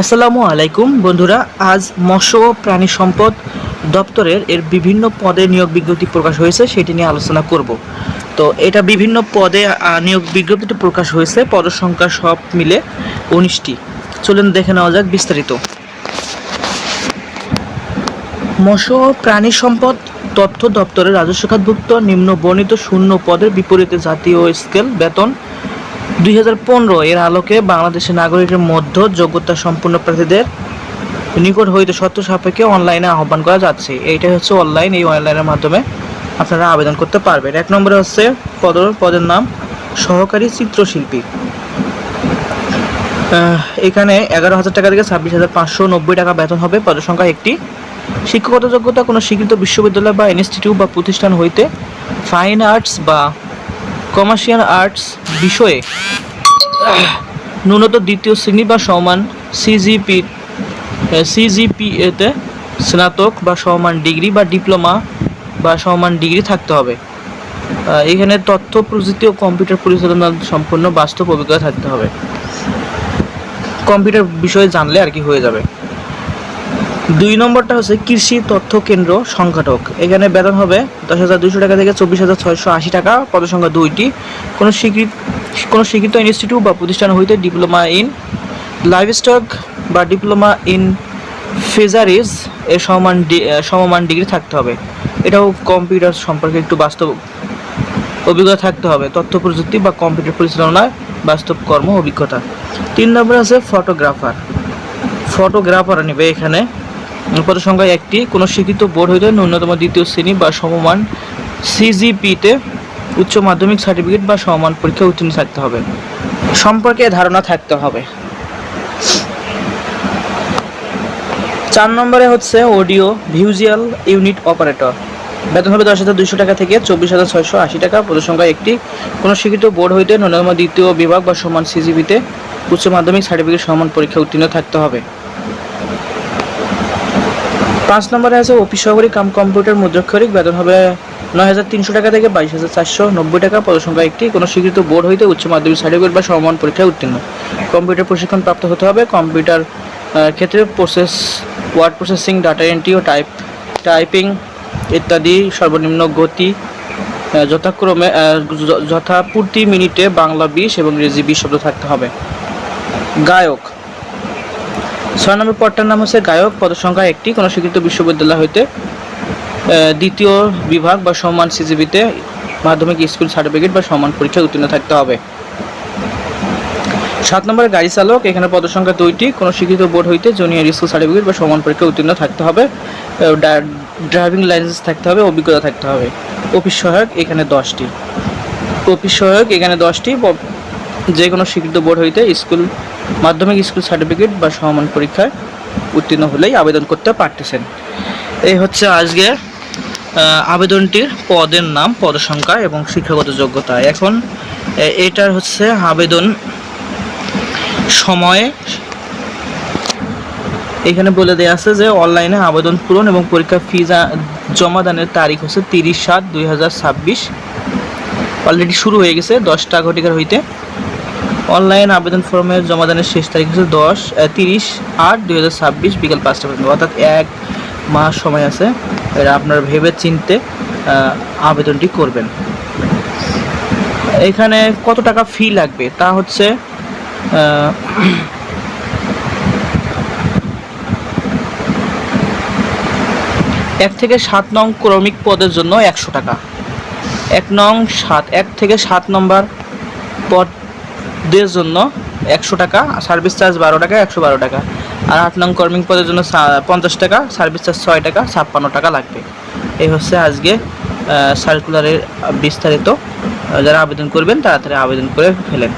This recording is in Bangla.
আসসালামু আলাইকুম বন্ধুরা। আজ মৎস্য ও প্রাণী সম্পদ দপ্তরের বিভিন্ন পদে নিয়োগ বিজ্ঞপ্তি প্রকাশ হয়েছে, সেটি নিয়ে আলোচনা করব। তো এটা বিভিন্ন পদে নিয়োগ বিজ্ঞপ্তিটি প্রকাশ হয়েছে, পদের সংখ্যা সব মিলে 19টি। চলুন দেখে নেওয়া যাক বিস্তারিত। মৎস্য ও প্রাণী সম্পদ তথ্য দপ্তরের রাজস্ব খাতভুক্ত নিম্ন বর্ণিত শূন্য পদের বিপরীতে জাতীয় স্কেল বেতন 2015 এর আলোকে বাংলাদেশের নাগরিকের মধ্যে যোগ্যতা সম্পন্ন প্রার্থীদের নিকট হইতে শর্ত সাপেক্ষে অনলাইনে আহ্বান করা যাচ্ছে। এইটাই হচ্ছে অনলাইন। এই অনলাইনের মাধ্যমে আপনারা আবেদন করতে পারবেন। 1 নম্বরে হচ্ছে পদের নাম সহকারী চিত্রশিল্পী। এখানে 11,000 টাকা থেকে 26,590 টাকা বেতন হবে। পদের সংখ্যা একটি। শিক্ষাগত যোগ্যতা কোনো স্বীকৃত বিশ্ববিদ্যালয় বা ইনস্টিটিউট বা প্রতিষ্ঠান হইতে ফাইন আর্টস বা কমার্শিয়াল আর্টস বিষয়ে ন্যূনতম দ্বিতীয় শ্রেণী বা সমান সিজিপিএতে স্নাতক বা সমান ডিগ্রি বা ডিপ্লোমা বা সমান ডিগ্রি থাকতে হবে। এখানে তথ্য প্রযুক্তি ও কম্পিউটার পরিচালনা সম্পূর্ণ বাস্তব অভিজ্ঞতা থাকতে হবে। কম্পিউটার বিষয়ে জানলে আর কি হয়ে যাবে। 2 নম্বরটা হচ্ছে কৃষি তথ্য কেন্দ্র সংঘাটক। এখানে বেতন হবে 10,200 টাকা থেকে 24,680 টাকা। পদের সংখ্যা 2টি। কোনো স্বীকৃত ইনস্টিটিউট বা প্রতিষ্ঠান হইতে ডিপ্লোমা ইন লাইভস্টক বা ডিপ্লোমা ইন ফিশারিজ এর সমমান ডিগ্রি থাকতে হবে। এটাও কম্পিউটার সম্পর্কে একটু বাস্তব অভিজ্ঞতা থাকতে হবে। তথ্য প্রযুক্তি বা কম্পিউটার পরিচালনায় বাস্তব কর্ম অভিজ্ঞতা। 3 নম্বরে আছে ফটোগ্রাফার নেবে। এখানে পদের সংখ্যা 1টি। কোনো স্বীকৃত বোর্ড হইতে ন্যূনতম দ্বিতীয় শ্রেণী বা সমমান সিজিপিতে উচ্চ মাধ্যমিক সার্টিফিকেট বা সমমান পরীক্ষা উত্তীর্ণ থাকতে হবে। সম্পর্কে ধারণা থাকতে হবে। 4 নম্বরে হচ্ছে অডিও ভিজুয়াল ইউনিট অপারেটর। বেতন হবে 10,200 টাকা থেকে 24,680 টাকা। পদের সংখ্যা 1টি। কোনো স্বীকৃত বোর্ড হইতে ন্যূনতম দ্বিতীয় বিভাগ বা সমান সিজিপিতে উচ্চ মাধ্যমিক সার্টিফিকেট সমান পরীক্ষা উত্তীর্ণ থাকতে হবে। 5 নম্বরে আছে অফিস সহকারী কাম কম্পিউটার মুদ্রাক্ষরিক। বেতন হবে 9,300 টাকা থেকে 22,490 টাকা। পদের সংখ্যা 1টি। কোনো স্বীকৃত বোর্ড হইতে উচ্চ মাধ্যমিক সার্টিফিকেট বা সমান পরীক্ষায় উত্তীর্ণ। কম্পিউটার প্রশিক্ষণ প্রাপ্ত হতে হবে। কম্পিউটার ক্ষেত্রে ওয়ার্ড প্রসেসিং, ডাটা এন্ট্রি ও টাইপিং ইত্যাদি সর্বনিম্ন গতি যথা প্রতি মিনিটে বাংলা 20 এবং ইংরেজি 20 শব্দ থাকতে হবে। গায়ক। 6 নম্বর পদটার নাম হচ্ছে গায়ক। পদের সংখ্যা 1টি। কোনো স্বীকৃত বিশ্ববিদ্যালয় হইতে দ্বিতীয় বিভাগ বা সমান সিজিপিতে মাধ্যমিক স্কুল সার্টিফিকেট বা সমান পরীক্ষায় উত্তীর্ণ থাকতে হবে। 7 নম্বরে গাড়ি চালক। এখানে পদের সংখ্যা 2টি। কোনো স্বীকৃত বোর্ড হইতে জুনিয়র স্কুল সার্টিফিকেট বা সমান পরীক্ষায় উত্তীর্ণ থাকতে হবে। ড্রাইভিং লাইসেন্স থাকতে হবে, অভিজ্ঞতা থাকতে হবে। অফিস সহায়ক এখানে 10টি। যে কোনো স্বীকৃত বোর্ড হইতে মাধ্যমিক স্কুল সার্টিফিকেট বা সমান পরীক্ষায় উত্তীর্ণ হলেই আবেদন করতে পারতেছেন। এই হচ্ছে আজকে আবেদনটির পদের নাম, পদের সংখ্যা এবং শিক্ষাগত যোগ্যতা। এখন এটার হচ্ছে আবেদন সময়ে এখানে বলে দেওয়া আছে যে অনলাইনে আবেদন পূরণ এবং পরীক্ষার ফি জমা দানের তারিখ হচ্ছে 30/7/2026। অলরেডি শুরু হয়ে গেছে 10টা ঘটিকার হইতে। অনলাইন আবেদন ফর্মের জমাদানের শেষ তারিখ হচ্ছে 30/8/2026 বিকাল 5টা পর্যন্ত, অর্থাৎ 1 মাস সময় আছে। এটা আপনারা ভেবে চিনতে আবেদনটি করবেন। এখানে কত টাকা ফি লাগবে তা হচ্ছে 1 থেকে 7 নং ক্রমিক পদের জন্য 100 টাকা। 1 থেকে 7 নম্বর পদের জন্য 100 টাকা, সার্ভিস চার্জ 12 টাকা, 112 টাকা। আর 8 নং কর্মিক পদের জন্য 50 টাকা, সার্ভিস চার্জ 6 টাকা, 56 টাকা লাগবে। এই হচ্ছে আজকে সার্কুলারের বিস্তারিত। যারা আবেদন করবেন তাড়াতাড়ি আবেদন করে ফেলেন।